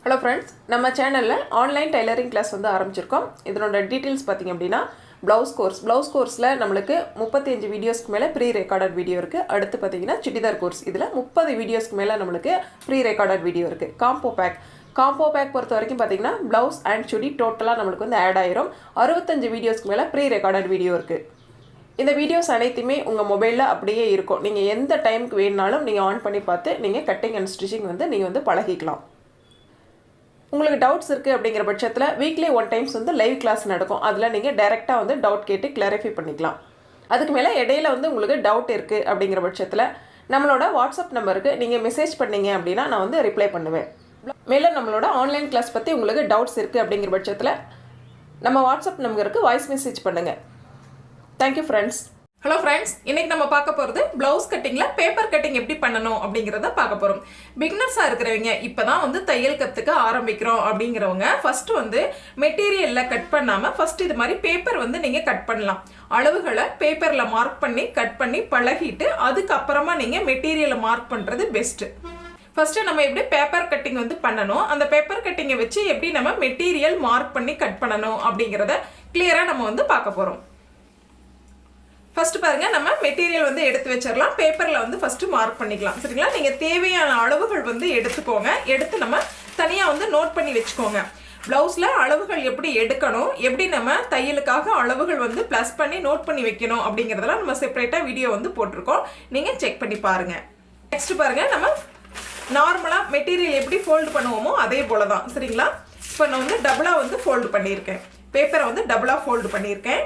Hello friends, நம்ம சேனல்ல online tailoring class வந்து ஆரம்பிச்சிருக்கோம். இதனோட டீடைல்ஸ் பாத்தீங்க அப்படினா blouse courseல நமக்கு 35 வீடியோஸ்க்கு மேல ப்ரீ ரெக்கார்டட் வீடியோ இருக்கு. அடுத்து பாத்தீங்கன்னா சுடிதார் கோர்ஸ் இதுல 30 வீடியோஸ்க்கு மேல நமக்கு ப்ரீ ரெக்கார்டட் வீடியோ இருக்கு. காம்போ பேக் பொறுத்த வரைக்கும் பாத்தீங்கன்னா blouse and chudi டோட்டலா நமக்கு வந்து ஆட் ஆயிரும். 65 வீடியோஸ்க்கு மேல ப்ரீ ரெக்கார்டட் வீடியோ இருக்கு. இந்த வீடியோஸ் அனைத்துமே உங்க மொபைல்ல அப்படியே இருக்கும். நீங்க எந்த டைம்க்கு வேணாலும் நீங்க ஆன் பண்ணி பார்த்து நீங்க கட்டிங் அண்ட் ஸ்டிச்சிங் வந்து நீங்க வந்து பழகிக்கலாம். உங்களுக்கு டவுட்ஸ் இருக்கு அப்படிங்கிற பட்சத்துல வீக்லி 1 டைம்ஸ் வந்து லைவ் கிளாஸ் நடக்கும். அதுல நீங்க டைரக்டா வந்து டவுட் கேட்டு கிளாரிஃபை பண்ணிக்கலாம். அதுக்கு மேல இடையில வந்து உங்களுக்கு டவுட் இருக்கு அப்படிங்கிற பட்சத்துல நம்மளோட வாட்ஸ்அப் நம்பருக்கு நீங்க மெசேஜ் பண்ணீங்க அப்படினா நான் வந்து ரிப்ளை பண்ணுவேன். மேலும் நம்மளோட ஆன்லைன் கிளாஸ் பத்தி உங்களுக்கு டவுட்ஸ் இருக்கு அப்படிங்கிற பட்சத்துல நம்ம வாட்ஸ்அப் நம்பருக்கு வாய்ஸ் மெசேஜ் பண்ணுங்க. Thank you friends. Hello friends, இன்னைக்கு நம்ம பார்க்க போறது blouse cuttingல paper cutting எப்படி பண்ணனும் அப்படிங்கறத பார்க்க போறோம். பிகினர்ஸா இருக்கறவங்க இப்பதான் வந்து தையல் கத்துக்க ஆரம்பிக்கிறோம் அப்படிங்கறவங்க ஃபர்ஸ்ட் வந்து மெட்டீரியல்ல கட் பண்ணாம ஃபர்ஸ்ட் இது மாதிரி பேப்பர் வந்து நீங்க கட் பண்ணலாம். அளவுகளை பேப்பர்ல மார்க் பண்ணி கட் பண்ணி பழகிட்டு அதுக்கு அப்புறமா நீங்க மெட்டீரியலை மார்க் பண்றது பெஸ்ட். ஃபர்ஸ்ட் நம்ம எப்படி பேப்பர் கட்டிங் வந்து பண்ணனும், அந்த பேப்பர் கட்டிங்கை வச்சு எப்படி நம்ம மெட்டீரியல் மார்க் பண்ணி கட் பண்ணனும் அப்படிங்கறத கிளியரா நம்ம வந்து பார்க்க போறோம். ஃபர்ஸ்ட் பாருங்க நம்ம மெட்டீரியல் வந்து எடுத்து வச்சிரலாம். பேப்பர்ல வந்து ஃபர்ஸ்ட் மார்க் பண்ணிக்கலாம். சரிங்களா? நீங்க தேவையான அளவுகள் வந்து எடுத்துக்கோங்க. எடுத்து நம்ம தனியா வந்து நோட் பண்ணி வெச்சுக்கோங்க. ப்ளவுஸ்ல அளவுகள் எப்படி எடுக்கணும், எப்படி நம்ம தையலுக்காக அளவுகள் வந்து ப்ளஸ் பண்ணி நோட் பண்ணி வைக்கணும் அப்படிங்கறதெல்லாம் நம்ம செப்பரேட்டா வீடியோ வந்து போட்டுருக்கோம். நீங்க செக் பண்ணி பாருங்க. நெக்ஸ்ட் பாருங்க நம்ம நார்மலா மெட்டீரியல் எப்படி ஃபோல்ட் பண்ணுவோமோ அதே போல தான். சரிங்களா? இப்போ நான் வந்து டபுளா வந்து ஃபோல்ட் பண்ணியிருக்கேன். பேப்பரை வந்து டபுளா ஃபோல்ட் பண்ணியிருக்கேன்.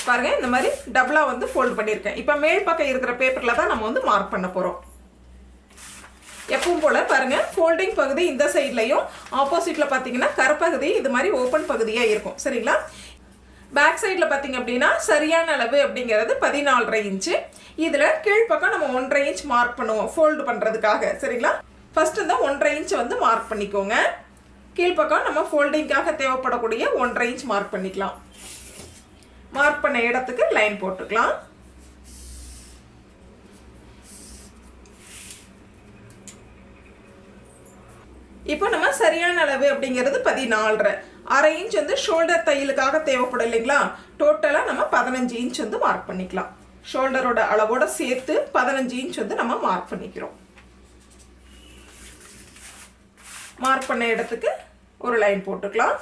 பாருங்க இந்த மாதிரி டபுளா வந்து ஃபோல்ட் பண்ணிருக்கேன். இப்போ மேல் பக்கம் இருக்கிற பேப்பர்ல தான் நம்ம வந்து மார்க் பண்ண போறோம். எப்பவும் போல பாருங்க ஃபோல்டிங் பகுதி இந்த சைடுலயும் ஆப்போசிட்ல பாத்தீங்கன்னா கரப்பகுதி இது மாதிரி ஓபன் பகுதியா இருக்கும். சரிங்களா? பேக் சைடுல பாத்தீங்க அப்படின்னா சரியான அளவு அப்படிங்கிறது 14.5 இன்ச். இதுல கீழ் பக்கம் நம்ம 1.5 இன்ச் மார்க் பண்ணுவோம் ஃபோல்ட் பண்றதுக்காக. சரிங்களா? ஃபர்ஸ்ட் இந்த 1.5 இன்ச் வந்து மார்க் பண்ணிக்கோங்க. கீழ் பக்கம் நம்ம ஃபோல்டிங்காக தேவைப்படக்கூடிய 1.5 இன்ச் மார்க் பண்ணிக்கலாம். மார்க் பண்ண இடத்துக்கு லைன் போட்டுக்கலாம். இப்போ நம்ம சரியான அளவு அப்படிங்கிறது 14.5. 1/2 இன்ச் வந்து ஷோல்டர் தையலுக்காக தேவைப்படும் இல்லைங்களா? டோட்டலா நம்ம 15 இன்ச் வந்து மார்க் பண்ணிக்கலாம். ஷோல்டரோட அளவோட சேர்த்து 15 இன்ச் வந்து நம்ம மார்க் பண்ணிக்கிறோம். மார்க் பண்ண இடத்துக்கு ஒரு லைன் போட்டுக்கலாம்.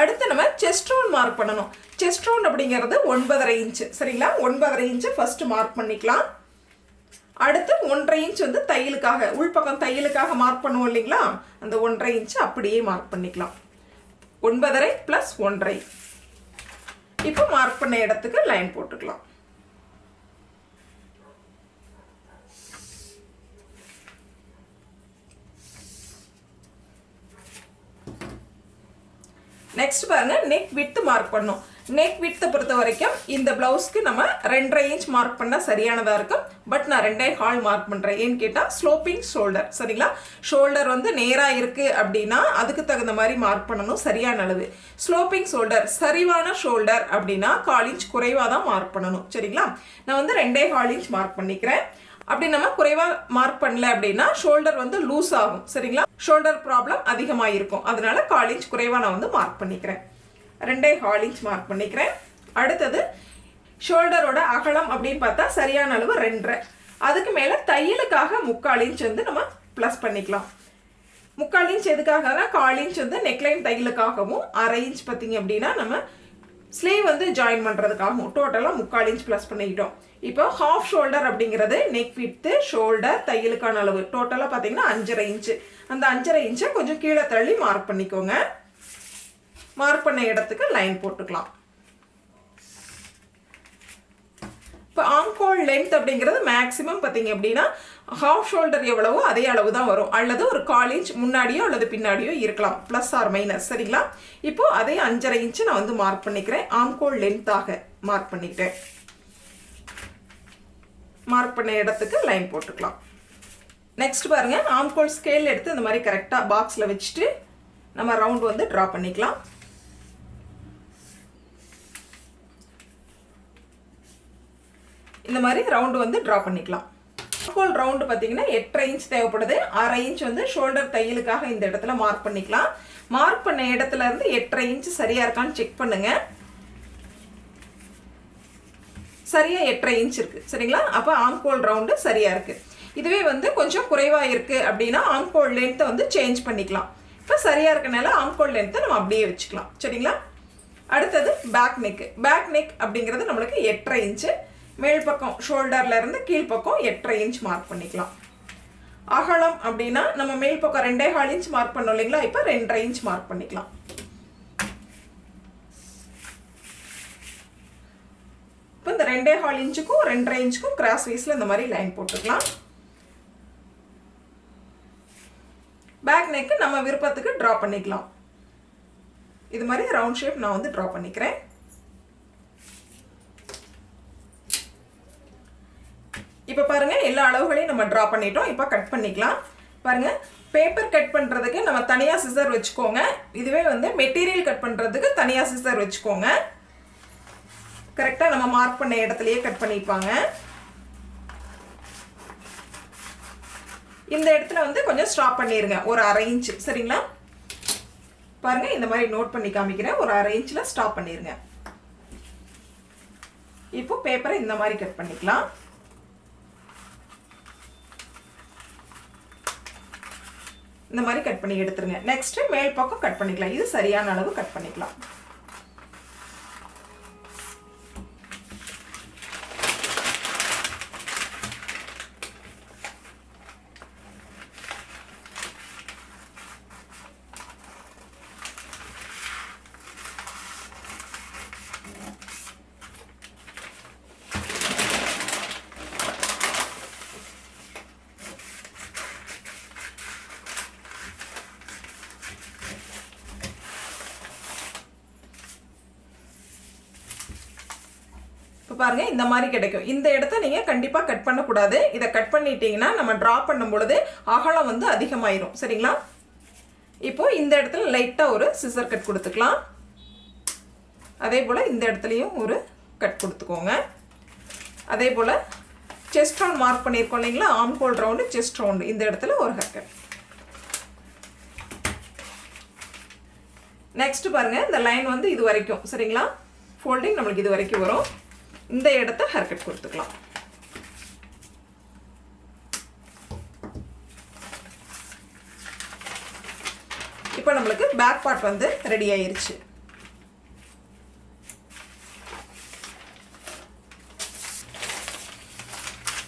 அடுத்து நம்ம செஸ்ட் ரவுண்ட் மார்க் பண்ணனும். செஸ்ட் ரவுண்ட் அப்படிங்கிறது 9.5 இன்ச். சரிங்களா? 9.5 இன்ச் ஃபர்ஸ்ட் மார்க் பண்ணிக்கலாம். அடுத்து 1.5 இன்ச் வந்து தையலுக்காக உள்பக்கம் தையலுக்காக மார்க் பண்ணுவோம் இல்லைங்களா? அந்த 1.5 இன்ச் அப்படியே மார்க் பண்ணிக்கலாம். 9.5 + 1.5. இப்போ மார்க் பண்ண இடத்துக்கு லைன் போட்டுக்கலாம். நெக்ஸ்ட் பாருங்க நெக் விட்த் மார்க் பண்ணோம். நெக் விட்த் பொறுத்த வரைக்கும் இந்த பிளவுஸ்க்கு நம்ம 2.5 இன்ச் மார்க் பண்ணா சரியானதா இருக்கும். பட் நான் 2.25 மார்க் பண்றேன். ஏன்னு கேட்டா ஸ்லோப்பிங் ஷோல்டர். சரிங்களா? ஷோல்டர் வந்து நேரா இருக்கு அப்படின்னா அதுக்கு தகுந்த மாதிரி மார்க் பண்ணணும் சரியான அளவு. ஸ்லோப்பிங் ஷோல்டர் சரிவான ஷோல்டர் அப்படின்னா 1/4 இன்ச் குறைவா தான் மார்க் பண்ணணும். சரிங்களா? நான் வந்து 2.25 இன்ச் மார்க் பண்ணிக்கிறேன். அப்படி நம்ம குறைவா மார்க் பண்ணல அப்படின்னா ஷோல்டர் வந்து லூஸ் ஆகும். சரிங்களா? ஷோல்டர் ப்ராப்ளம் அதிகமா இருக்கும். அதனால 1/4 இன்ச் குறைவா நான் வந்து மார்க் பண்ணிக்கிறேன். 2.25 இன்ச் மார்க் பண்ணிக்கிறேன். அடுத்தது ஷோல்டரோட அகலம் அப்படின்னு பார்த்தா சரியான அளவு 2.5. அதுக்கு மேல தையலுக்காக 3/4 இன்ச் வந்து நம்ம ப்ளஸ் பண்ணிக்கலாம். 3/4 இன்ச் எதுக்காகனா 1/4 இன்ச் வந்து நெக்லைன் தையலுக்காகவும் 1/2 இன்ச் பார்த்தீங்க அப்படின்னா நம்ம ஸ்லீவ் வந்து ஜாயின் பண்றதுக்காகவும் டோட்டலா 3/4 இன்ச் ப்ளஸ் பண்ணிக்கிட்டோம். இப்போ ஹாஃப் ஷோல்டர் அப்படிங்கிறது நெக் விட்த் ஷோல்டர் தையலுக்கான அளவு டோட்டலா பாத்தீங்கன்னா 5.5 இன்ச். அந்த 5.5 இன்ச்சை கொஞ்சம் கீழே தள்ளி மார்க் பண்ணிக்கோங்க. மார்க் பண்ண இடத்துக்கு லைன் போட்டுக்கலாம். இப்போ ஆம்கோல் லென்த் அப்படிங்கிறது மேக்ஸிமம் பாத்தீங்க அப்படின்னா ஹாஃப் ஷோல்டர் எவ்வளவோ அதே அளவு தான் வரும். அல்லது ஒரு 1/4 இன்ச் முன்னாடியோ அல்லது பின்னாடியோ இருக்கலாம். Plus or minus. சரிங்களா? இப்போ அதே 5.5 இன்ச் நான் வந்து மார்க் பண்ணிக்கிறேன். ஆம்கோல் லென்த்தாக மார்க் பண்ணிக்கிறேன். மார்க் பண்ண இடத்துக்கு லைன் போட்டுக்கலாம். நெக்ஸ்ட் பாருங்க ஆம்கோல் ஸ்கேல் எடுத்து இந்த மாதிரி கரெக்டா பாக்ஸ்ல வச்சுட்டு நம்ம ரவுண்ட் வந்து டிரா பண்ணிக்கலாம். இந்த மாதிரி ரவுண்டு வந்து ட்ரா பண்ணிக்கலாம். ஆம்ஹோல் ரவுண்டு பார்த்தீங்கன்னா 8.5 இன்ச் தேவைப்படுது. 1/2 இன்ச் வந்து ஷோல்டர் தையலுக்காக இந்த இடத்துல மார்க் பண்ணிக்கலாம். மார்க் பண்ண இடத்துல இருந்து 8.5 இன்ச் சரியா இருக்கான்னு செக் பண்ணுங்க. சரியா 8.5 இன்ச் இருக்கு சரிங்களா? அப்போ ஆம்ஹோல் ரவுண்டு சரியா இருக்கு. இதுவே வந்து கொஞ்சம் குறைவா இருக்கு அப்படின்னா ஆம்ஹோல் லென்த்தை வந்து சேஞ்ச் பண்ணிக்கலாம். இப்போ சரியா இருக்கனால ஆம்ஹோல் லென்த்தை நம்ம அப்படியே வச்சுக்கலாம் சரிங்களா? அடுத்தது பேக் நெக். பேக் நெக் அப்படிங்கிறது நம்மளுக்கு 8.5 இன்ச்சு. மேல் பக்கம் ஷோல்டர்ல இருந்து கீழ் பக்கம் 8.5 இன்ச் மார்க் பண்ணிக்கலாம். அகலம் அப்படின்னா நம்ம மேல் பக்கம் 2.25 இன்ச் மார்க் பண்ணோம் இல்லைங்களா? இப்போ 2.5 இன்ச் மார்க் பண்ணிக்கலாம். இப்போ இந்த 2.25 இன்ச்சுக்கும் 2.5 இன்ச்சுக்கும் கிராஸ் வைஸ்ல இந்த மாதிரி லைன் போட்டுக்கலாம். பேக் நெக் நம்ம விருப்பத்துக்கு ட்ரா பண்ணிக்கலாம். இது மாதிரி ரவுண்ட் ஷேப் நான் வந்து ட்ரா பண்ணிக்கிறேன். இப்போ பாருங்க எல்லா அளவுகளையும் நம்ம ட்ரா பண்ணிட்டோம். இப்போ கட் பண்ணிக்கலாம். பாருங்க பேப்பர் கட் பண்ணுறதுக்கு நம்ம தனியாக சிசர் வச்சுக்கோங்க. இதுவே வந்து மெட்டீரியல் கட் பண்ணுறதுக்கு தனியாக சிசர் வச்சுக்கோங்க. கரெக்டாக நம்ம மார்க் பண்ண இடத்துலையே கட் பண்ணிப்பாங்க. இந்த இடத்துல வந்து கொஞ்சம் ஸ்டாப் பண்ணிடுங்க ஒரு 1/2 இன்ச் சரிங்களா? பாருங்க இந்த மாதிரி நோட் பண்ணி காமிக்கிறேன். ஒரு 1/2 இன்ச்சில் ஸ்டாப் பண்ணிடுங்க. இப்போ பேப்பரை இந்த மாதிரி கட் பண்ணிக்கலாம். இந்த மாதிரி கட் பண்ணி எடுத்துருங்க. நெக்ஸ்ட் மேல் பக்கம் கட் பண்ணிக்கலாம். இது சரியான அளவு கட் பண்ணிக்கலாம். பாருங்க இந்த மாதிரி கிடைக்கும். இந்த இடத்தை நீங்க கண்டிப்பா கட் பண்ண கூடாது. இத கட் பண்ணிட்டீங்கன்னா நம்ம டிரா பண்ணும் பொழுது அகலம் வந்து அதிகமாயிரும் சரிங்களா? இப்போ இந்த இடத்துல லைட்டா ஒரு சிசர் கட் கொடுத்துக்கலாம். அதே போல இந்த இடத்துலயும் ஒரு கட் கொடுத்துக்கோங்க. அதே போல செஸ்ட் ரவுண்ட் மார்க் பண்ணியிருக்கோம் இல்லைங்களா? ஆர்ம்ஹோல் ரவுண்டு செஸ்ட் ரவுண்டு இந்த இடத்துல ஒரு ஹேர் கட். நெக்ஸ்ட் பாருங்க இந்த லைன் வந்து இது வரைக்கும் சரிங்களா? ஃபோல்டிங் நமக்கு இது வரைக்கும் வரும். இந்த இடத்தை ஹேர் கட் கொடுத்துக்கலாம். இப்போ நம்மளுக்கு பேக் பார்ட் வந்து ரெடி ஆயிருச்சு.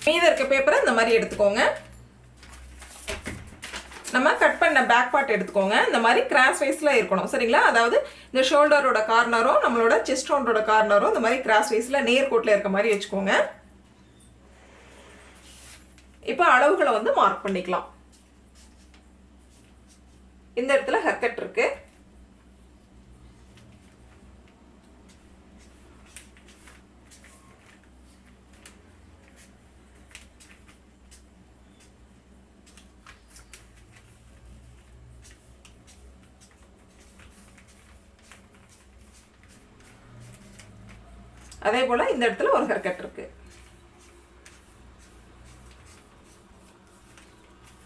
மீத இருக்க பேப்பரை இந்த மாதிரி எடுத்துக்கோங்க. நம்ம கட் பண்ண பேக் பார்ட் எடுத்துக்கோங்க. இந்த மாதிரி கிராஸ் வைஸ்ல இருக்கணும் சரிங்களா? அதாவது இந்த ஷோல்டரோட கார்னரும் நம்மளோட செஸ்ட் ரவுண்டோட கார்னரும் இந்த மாதிரி கிராஸ் வைஸ்ல நேர்கோட்டில் இருக்க மாதிரி வச்சுக்கோங்க. இப்போ அளவுகளை வந்து மார்க் பண்ணிக்கலாம். இந்த இடத்துல ஹேர் கட் இருக்கு. அதே போல இந்த இடத்துல ஒரு ஹேர் கட் இருக்கு.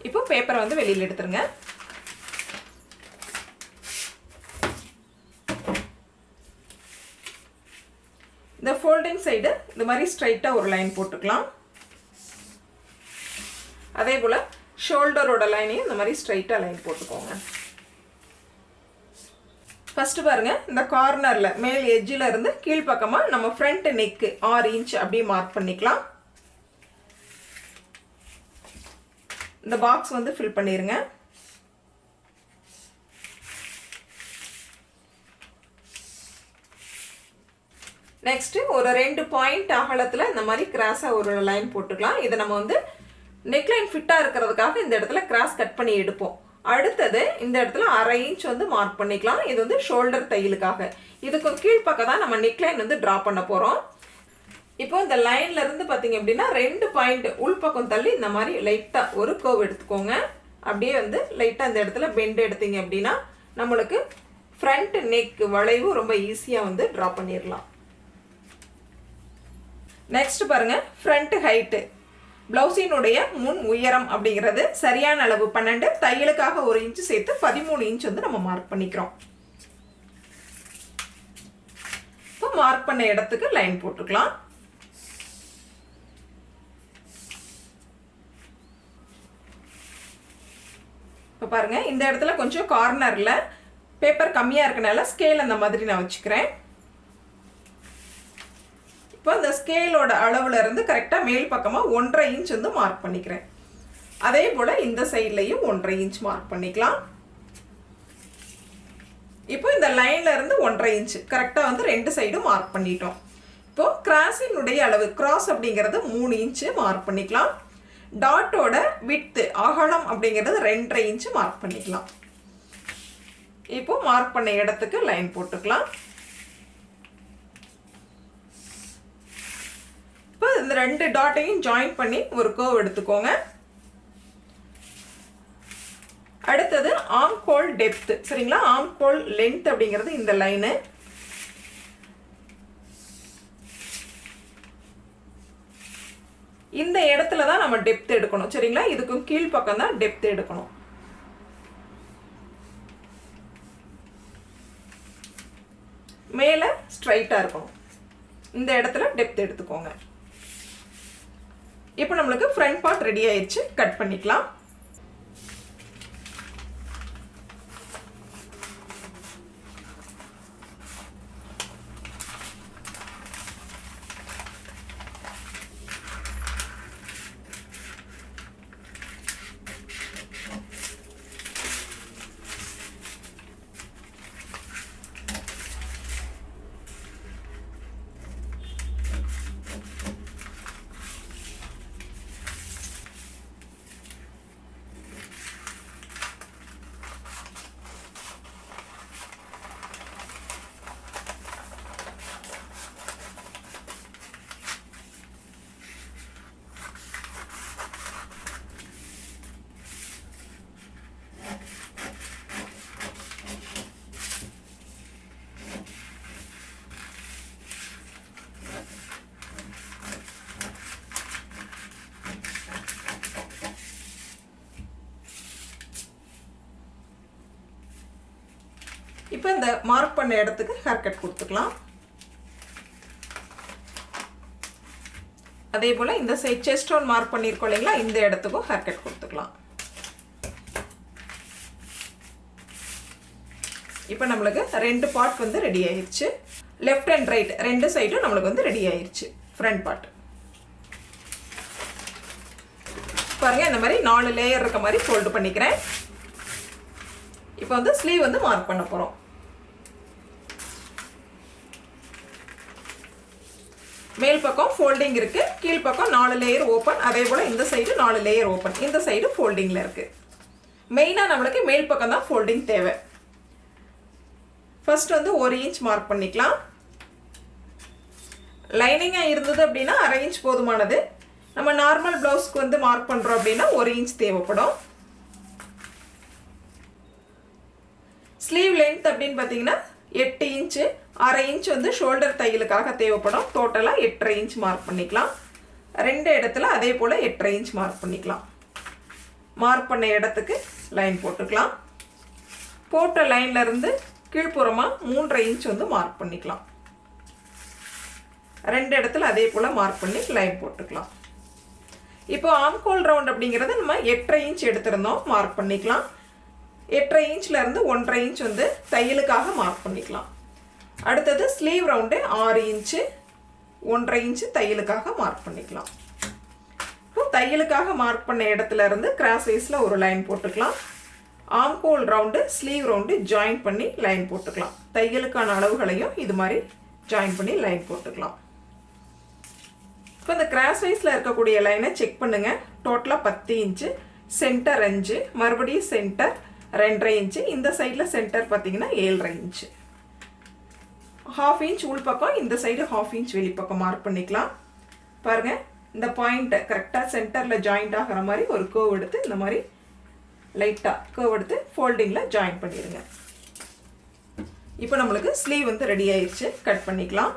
இப்போ பேப்பரை வந்து வெளியில எடுத்துருங்க. இந்த ஃபோல்டிங் சைடு இந்த மாதிரி ஸ்ட்ரைட்டா ஒரு லைன் போட்டுக்கலாம். அதே போல ஷோல்டரோட லைனையும் இந்த மாதிரி ஸ்ட்ரைட்டா லைன் போட்டுக்கோங்க. ஃபர்ஸ்ட் பாருங்க இந்த கார்னர்ல மேல் எட்ஜில் இருந்து கீழ் பக்கமா நம்ம ஃப்ரண்ட் நெக் 6 இன்ச் அப்படியே மார்க் பண்ணிக்கலாம். இந்த பாக்ஸ் வந்து ஃபில் பண்ணிருங்க. நெக்ஸ்ட் ஒரு 2 பாயிண்ட் அகலத்துல இந்த மாதிரி கிராஸா ஒரு லைன் போட்டுக்கலாம். இதை நம்ம வந்து நெக்லைன் ஃபிட்டா இருக்கிறதுக்காக இந்த இடத்துல கிராஸ் கட் பண்ணி எடுப்போம். அடுத்தது இந்த இடத்துல 1/2 இன்ச் வந்து மார்க் பண்ணிக்கலாம். இது வந்து ஷோல்டர் தையலுக்காக. இதுக்கு கீழ் பக்கம் தான் நம்ம நெக்லைன் வந்து டிரா பண்ண போறோம். இப்போ இந்த லைன்ல இருந்து பாத்தீங்க அப்படின்னா 2 பாயிண்ட் உள் பக்கம் தள்ளி இந்த மாதிரி லைட்டா ஒரு கர்வ் எடுத்துக்கோங்க. அப்படியே வந்து லைட்டா இந்த இடத்துல பெண்ட் எடுத்தீங்க அப்படின்னா நம்மளுக்கு ஃப்ரண்ட் நெக் வளைவு ரொம்ப ஈஸியா வந்து டிரா பண்ணிடலாம். நெக்ஸ்ட் பாருங்க ஃப்ரண்ட் ஹைட்டு ப்ளவுஸினுடைய முன் உயரம் அப்படிங்கிறது சரியான அளவு 12, தையலுக்காக 1 இன்ச் சேர்த்து 13 இன்ச் வந்து நம்ம மார்க் பண்ணிக்கிறோம். இப்போ மார்க் பண்ண இடத்துக்கு லைன் போட்டுக்கலாம். இப்போ பாருங்க இந்த இடத்துல கொஞ்சம் கார்னர்ல பேப்பர் கம்மியா இருக்கனால ஸ்கேல் அந்த மாதிரி நான் வச்சுக்கிறேன். இப்போ இந்த ஸ்கேலோட அளவுல இருந்து கரெக்டா மேல் பக்கமா 1.5 இன்ச் வந்து மார்க் பண்ணிக்கிறேன். அதே போல இந்த சைடுலயும் 1.5 இன்ச் மார்க் பண்ணிக்கலாம். இப்போ இந்த லைன்ல இருந்து 1.5 இன்ச் கரெக்டா வந்து ரெண்டு சைடும் மார்க் பண்ணிட்டோம். இப்போ கிராஸினுடைய அளவு கிராஸ் அப்படிங்கிறது 3 இன்ச் மார்க் பண்ணிக்கலாம். டாட்டோட விட்த் அகலம் அப்படிங்கிறது 2.5 இன்ச் மார்க் பண்ணிக்கலாம். இப்போ மார்க் பண்ண இடத்துக்கு லைன் போட்டுக்கலாம். இந்த ரெண்டு டாட்டையும் ஜாயின் பண்ணி ஒரு கர்வ் எடுத்துக்கோங்க. அடுத்தது ஆர்ம் ஹோல் டெப்த் சரிங்களா, ஆர்ம் ஹோல் லென்த் அப்படிங்கிறது இந்த லைனு. இந்த இடத்துல தான் நம்ம டெப்த் எடுக்கணும் சரிங்களா, இதுக்கும் கீழ் பக்கம் தான் டெப்த் எடுக்கணும். மேலே ஸ்ட்ரைட்டா இருக்கணும். இந்த இடத்துல டெப்த் எடுத்துக்கோங்க. இப்போ நம்மளுக்கு ஃப்ரண்ட் பார்ட் ரெடி ஆயிடுச்சு, கட் பண்ணிக்கலாம். இப்போ இந்த மார்க் பண்ண இடத்துக்கு ஹேர் கட் கொடுத்துக்கலாம். அதே போல் இந்த சைட் செஸ்ட் ரவுண்ட் மார்க் பண்ணியிருக்கோம் இல்லைங்களா, இந்த இடத்துக்கும் ஹேர் கட் கொடுத்துக்கலாம். இப்போ நம்மளுக்கு ரெண்டு பார்ட் வந்து ரெடி ஆயிடுச்சு. லெஃப்ட் அண்ட் ரைட் ரெண்டு சைடும் நம்மளுக்கு வந்து ரெடி ஆயிடுச்சு. ஃப்ரண்ட் பார்ட் பாருங்க, இந்த மாதிரி 4 லேயர் இருக்க மாதிரி ஃபோல்டு பண்ணிக்கிறேன். இப்போ வந்து ஸ்லீவ் வந்து மார்க் பண்ண போகிறோம். மேல் பக்கம் ஃபோல்டிங் இருக்கு, கீழ் பக்கம் 4 லேயர் ஓப்பன். அதே போல் இந்த சைடு 4 லேயர் ஓப்பன், இந்த சைடு ஃபோல்டிங்கில் இருக்கு. மெயினாக நம்மளுக்கு மேல் பக்கம் தான் ஃபோல்டிங் தேவை. ஃபர்ஸ்ட் வந்து 1 இன்ச் மார்க் பண்ணிக்கலாம். லைனிங்காக இருந்தது அப்படின்னா 1/2 இன்ச் போதுமானது. நம்ம நார்மல் ப்ளவுஸ்க்கு வந்து மார்க் பண்ணுறோம் அப்படின்னா 1 இன்ச் தேவைப்படும். ஸ்லீவ் லென்த் அப்படின்னு பார்த்தீங்கன்னா 8 இன்ச்சு, 1/2 இன்ச் வந்து ஷோல்டர் தையலுக்காக தேவைப்படும். டோட்டலாக 8.5 இன்ச் மார்க் பண்ணிக்கலாம். ரெண்டு இடத்துல அதே போல் 8.5 இன்ச் மார்க் பண்ணிக்கலாம். மார்க் பண்ண இடத்துக்கு லைன் போட்டுக்கலாம். போட்ட லைன்ல இருந்து கீழ்ப்புறமாக 3.5 இன்ச் வந்து மார்க் பண்ணிக்கலாம். ரெண்டு இடத்துல அதே போல் மார்க் பண்ணி லைன் போட்டுக்கலாம். இப்போ ஆர்ம்ஹோல் ரவுண்ட் அப்படிங்கிறது நம்ம 8.5 இன்ச் எடுத்திருந்தோம், மார்க் பண்ணிக்கலாம். 8.5 இன்ச்ல இருந்து 1.5 இன்ச் வந்து தையலுக்காக மார்க் பண்ணிக்கலாம். அடுத்தது ஸ்லீவ் ரவுண்டு 6 இன்ச்சு, 1.5 இன்ச்சு தையலுக்காக மார்க் பண்ணிக்கலாம். இப்போ தையலுக்காக மார்க் பண்ண இடத்துல இருந்து கிராஸ் வைஸில் ஒரு லைன் போட்டுக்கலாம். Armhole round sleeve round join பண்ணி லைன் போட்டுக்கலாம். தையலுக்கான அளவுகளையும் இது மாதிரி ஜாயின் பண்ணி லைன் போட்டுக்கலாம். இப்போ இந்த கிராஸ் வைஸில் இருக்கக்கூடிய லைனை செக் பண்ணுங்க. டோட்டலாக 10 இன்ச்சு, சென்டர் 5, மறுபடியும் சென்டர் 2.5 இன்ச்சு, இந்த சைடில் சென்டர் பார்த்தீங்கன்னா 7.5 இன்ச்சு. 1/2 இன்ச் உள் பக்கம், இந்த சைடு 1/2 இன்ச் வெளிப்பக்கம் மார்க் பண்ணிக்கலாம். பாருங்கள், இந்த பாயிண்ட்டை கரெக்டாக சென்டரில் ஜாயிண்ட் ஆகிற மாதிரி ஒரு கர்வ் எடுத்து இந்த மாதிரி லைட்டாக கர்வ் எடுத்து ஃபோல்டிங்கில் ஜாயின் பண்ணிடுங்க. இப்போ நம்மளுக்கு ஸ்லீவ் வந்து ரெடி ஆயிடுச்சு, கட் பண்ணிக்கலாம்.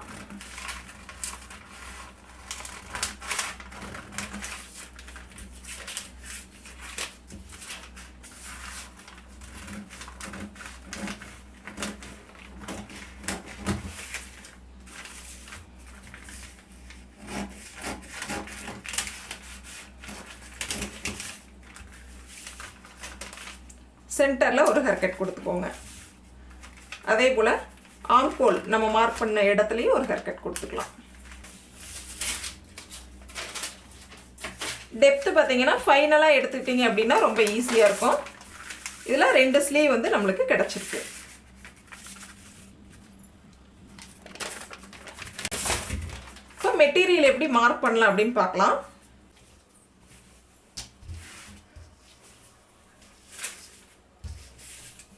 சென்டரில் ஒரு ஹேர் கட் கொடுத்துக்கோங்க. அதே போல் ஆர்ம்ஹோல் நம்ம மார்க் பண்ண இடத்துலையும் ஒரு ஹேர் கட் கொடுத்துக்கலாம். டெப்த்து பார்த்தீங்கன்னா ஃபைனலாக எடுத்துக்கிட்டிங்க அப்படின்னா ரொம்ப ஈஸியாக இருக்கும். இதில் 2 ஸ்லீவ் வந்து நம்மளுக்கு கிடச்சிருக்கு. இப்போ மெட்டீரியல் எப்படி மார்க் பண்ணலாம் அப்படின்னு பார்க்கலாம்.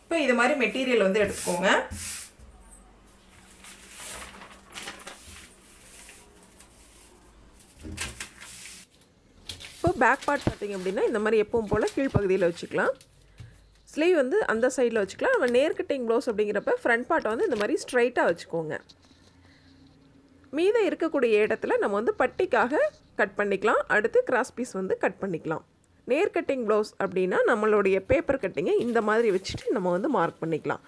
இப்போ இது மாதிரி மெட்டீரியல் வந்து எடுத்துக்கோங்க. இப்போ பேக் பார்ட் பார்த்திங்க அப்படின்னா இந்த மாதிரி எப்பவும் போல் கீழ்ப்பகுதியில் வச்சுக்கலாம். ஸ்லீவ் வந்து அந்த சைடில் வச்சுக்கலாம். நம்ம நேர் கட்டிங் ப்ளவுஸ் அப்படிங்கிறப்ப ஃப்ரண்ட் பார்ட்டை வந்து இந்த மாதிரி ஸ்ட்ரைட்டாக வச்சுக்கோங்க. மீதம் இருக்கக்கூடிய இடத்துல நம்ம வந்து பட்டிக்காக கட் பண்ணிக்கலாம். அடுத்து கிராஸ் பீஸ் வந்து கட் பண்ணிக்கலாம். நேர் கட்டிங் ப்ளவுஸ் அப்படின்னா நம்மளுடைய பேப்பர் கட்டிங்கை இந்த மாதிரி வச்சுட்டு நம்ம வந்து மார்க் பண்ணிக்கலாம்.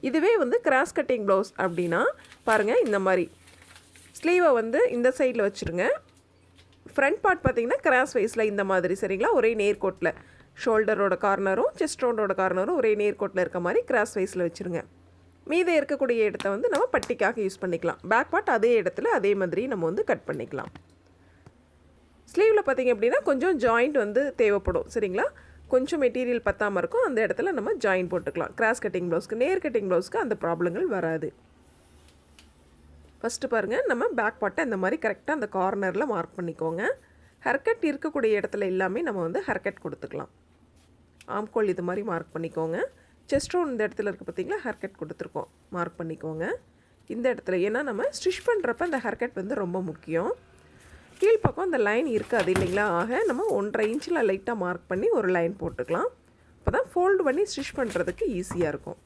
இதுவே வந்து கிராஸ் கட்டிங் ப்ளவுஸ் அப்படின்னா பாருங்கள், இந்த மாதிரி ஸ்லீவை வந்து இந்த சைடில் வச்சுருங்க. ஃப்ரண்ட் பார்ட் பார்த்திங்கன்னா கிராஸ் வைஸில் இந்த மாதிரி, சரிங்களா, ஒரே நேர்கோட்டில் ஷோல்டரோட கார்னரும் செஸ்ட் ரவுண்டோட கார்னரும் ஒரே நேர்கோட்டில் இருக்க மாதிரி கிராஸ் வைஸில் வச்சுருங்க. மீதம் இருக்கக்கூடிய இடத்த வந்து நம்ம பட்டிக்காக யூஸ் பண்ணிக்கலாம். பேக் பார்ட் அதே இடத்துல அதே மாதிரி நம்ம வந்து கட் பண்ணிக்கலாம். ஸ்லீவில் பார்த்திங்க அப்படின்னா கொஞ்சம் ஜாயிண்ட் வந்து தேவைப்படும், சரிங்களா. கொஞ்சம் மெட்டீரியல் பத்தாமல் இருக்கும், அந்த இடத்துல நம்ம ஜாயின் போட்டுக்கலாம். கிராஸ் கட்டிங் ப்ளவுஸ்க்கு, நேர் கட்டிங் ப்ளவுஸ்க்கு அந்த ப்ராப்ளங்கள் வராது. ஃபஸ்ட்டு பாருங்கள், நம்ம பேக் பார்ட்டை இந்த மாதிரி கரெக்டாக அந்த கார்னரில் மார்க் பண்ணிக்கோங்க. ஹேர்கட் இருக்கக்கூடிய இடத்துல எல்லாமே நம்ம வந்து ஹேர்கட் கொடுத்துக்கலாம். ஆம்கோல் இது மாதிரி மார்க் பண்ணிக்கோங்க. செஸ்ட் ரவுண்ட் இந்த இடத்துல இருக்குது பார்த்திங்களா, ஹேர்கட் கொடுத்துருக்கோம், மார்க் பண்ணிக்கோங்க. இந்த இடத்துல ஏன்னா நம்ம ஸ்டிச் பண்ணுறப்ப அந்த ஹேர்கட் வந்து ரொம்ப முக்கியம். கீழ்ப்பக்கம் அந்த லைன் இருக்காது இல்லைங்களா, ஆக நம்ம 1.5 இன்ச்சில் லைட்டாக மார்க் பண்ணி ஒரு லைன் போட்டுக்கலாம். அப்போ தான் ஃபோல்டு பண்ணி ஸ்டிச் பண்ணுறதுக்கு ஈஸியாக இருக்கும்.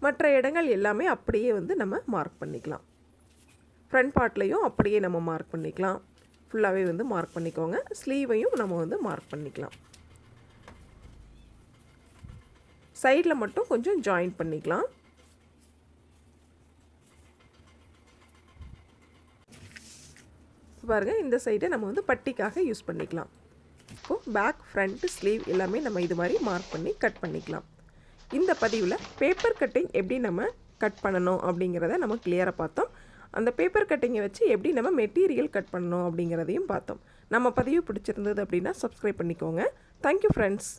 மற்ற இடங்கள் எல்லாமே அப்படியே வந்து நம்ம மார்க் பண்ணிக்கலாம். ஃப்ரண்ட் பார்ட்லேயும் அப்படியே நம்ம மார்க் பண்ணிக்கலாம். ஃபுல்லாகவே வந்து மார்க் பண்ணிக்கோங்க. ஸ்லீவையும் நம்ம வந்து மார்க் பண்ணிக்கலாம். சைடில் மட்டும் கொஞ்சம் ஜாயின் பண்ணிக்கலாம். பாருங்கள், இந்த சைடை நம்ம வந்து பட்டிக்காக யூஸ் பண்ணிக்கலாம். இப்போது பேக், ஃப்ரண்ட், ஸ்லீவ் எல்லாமே நம்ம இது மாதிரி மார்க் பண்ணி கட் பண்ணிக்கலாம். இந்த பதிவில் பேப்பர் கட்டிங் எப்படி நம்ம கட் பண்ணணும் அப்படிங்கிறத நம்ம கிளியராக பார்த்தோம். அந்த பேப்பர் கட்டிங்கை வச்சு எப்படி நம்ம மெட்டீரியல் கட் பண்ணணும் அப்படிங்கிறதையும் பார்த்தோம். நம்ம பதிவு பிடிச்சிருந்தது அப்படின்னா சப்ஸ்கிரைப் பண்ணிக்கோங்க. Thank you friends.